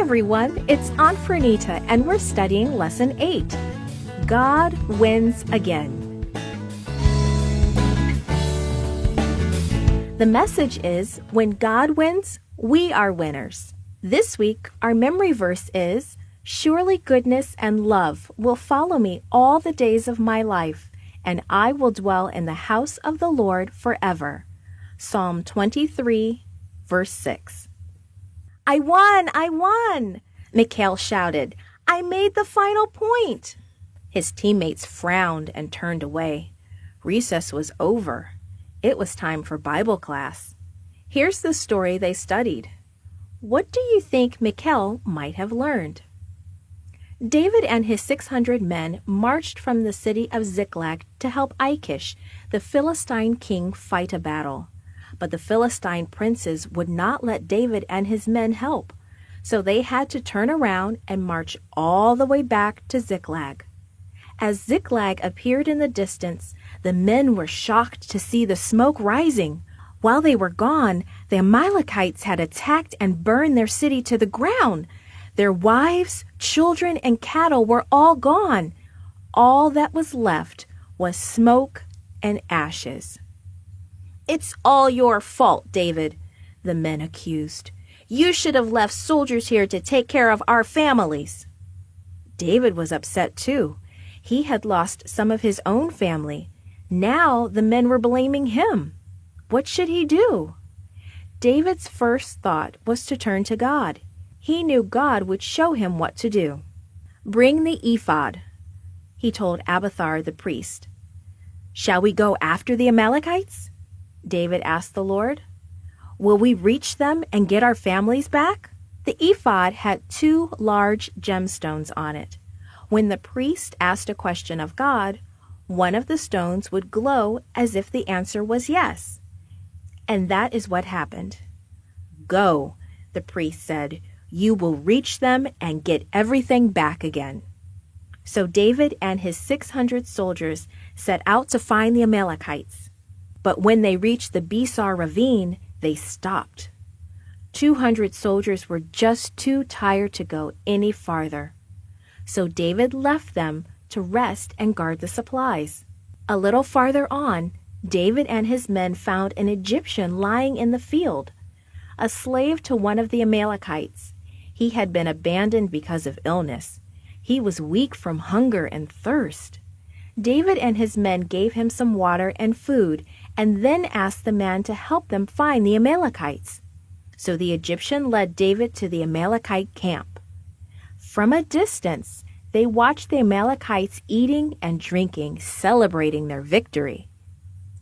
everyone, it's Aunt Fernita, and we're studying Lesson 8. God Wins Again. The message is, when God wins, we are winners. This week, our memory verse is, "Surely goodness and love will follow me all the days of my life, and I will dwell in the house of the Lord forever." Psalm 23, verse 6. I won! Mikhail shouted. I made the final point. His teammates frowned and turned away. Recess was over. It was time for Bible class. Here's the story they studied. What do you think Mikhail might have learned? David and his 600 men marched from the city of Ziklag to help Achish, the Philistine king, fight a battle. But the Philistine princes would not let David and his men help, so they had to turn around and march all the way back to Ziklag. As Ziklag appeared in the distance, the men were shocked to see the smoke rising. While they were gone, the Amalekites had attacked and burned their city to the ground. Their wives, children, and cattle were all gone. All that was left was smoke and ashes. It's all your fault, David, the men accused. You should have left soldiers here to take care of our families. David was upset too. He had lost some of his own family. Now the men were blaming him. What should he do? David's first thought was to turn to God. He knew God would show him what to do. Bring the ephod, he told Abiathar the priest. Shall we go after the Amalekites? David asked the Lord. Will we reach them and get our families back? The ephod had 2 large gemstones on it. When the priest asked a question of God, one of the stones would glow as if the answer was yes. And that is what happened. Go, the priest said. You will reach them and get everything back again. So David and his 600 soldiers set out to find the Amalekites. But when they reached the Besar ravine, they stopped. 200 soldiers were just too tired to go any farther. So David left them to rest and guard the supplies. A little farther on, David and his men found an Egyptian lying in the field, a slave to one of the Amalekites. He had been abandoned because of illness. He was weak from hunger and thirst. David and his men gave him some water and food, and then asked the man to help them find the Amalekites. So the Egyptian led David to the Amalekite camp. From a distance, they watched the Amalekites eating and drinking, celebrating their victory.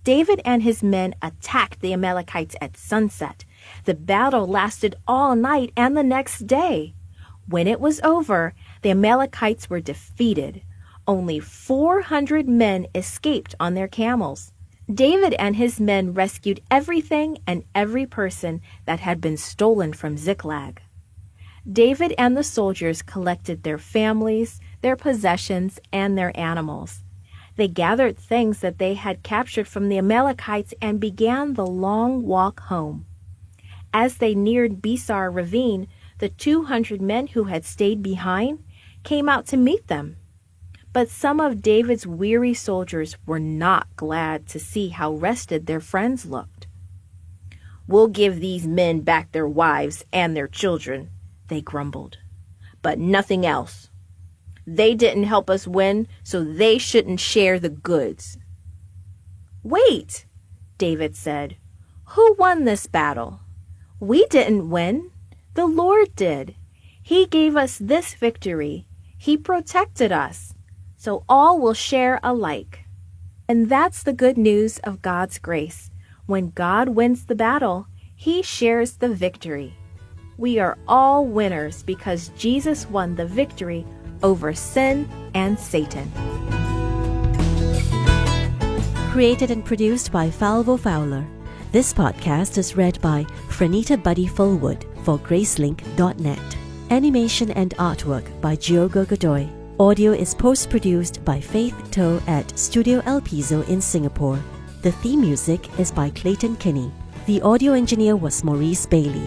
David and his men attacked the Amalekites at sunset. The battle lasted all night and the next day. When it was over, the Amalekites were defeated. Only 400 men escaped on their camels. David and his men rescued everything and every person that had been stolen from Ziklag. David and the soldiers collected their families, their possessions, and their animals. They gathered things that they had captured from the Amalekites and began the long walk home. As they neared Besar ravine, the 200 men who had stayed behind came out to meet them. But some of David's weary soldiers were not glad to see how rested their friends looked. We'll give these men back their wives and their children, they grumbled, but nothing else. They didn't help us win, so they shouldn't share the goods. Wait, David said. Who won this battle? We didn't win. The Lord did. He gave us this victory. He protected us. So all will share alike. And that's the good news of God's grace. When God wins the battle, He shares the victory. We are all winners because Jesus won the victory over sin and Satan. Created and produced by Falvo Fowler. This podcast is read by Franita Buddy Fullwood for Gracelink.net. Animation and artwork by Giogo Godoy. Audio is post-produced by Faith To at Studio El Piso in Singapore. The theme music is by Clayton Kinney. The audio engineer was Maurice Bailey.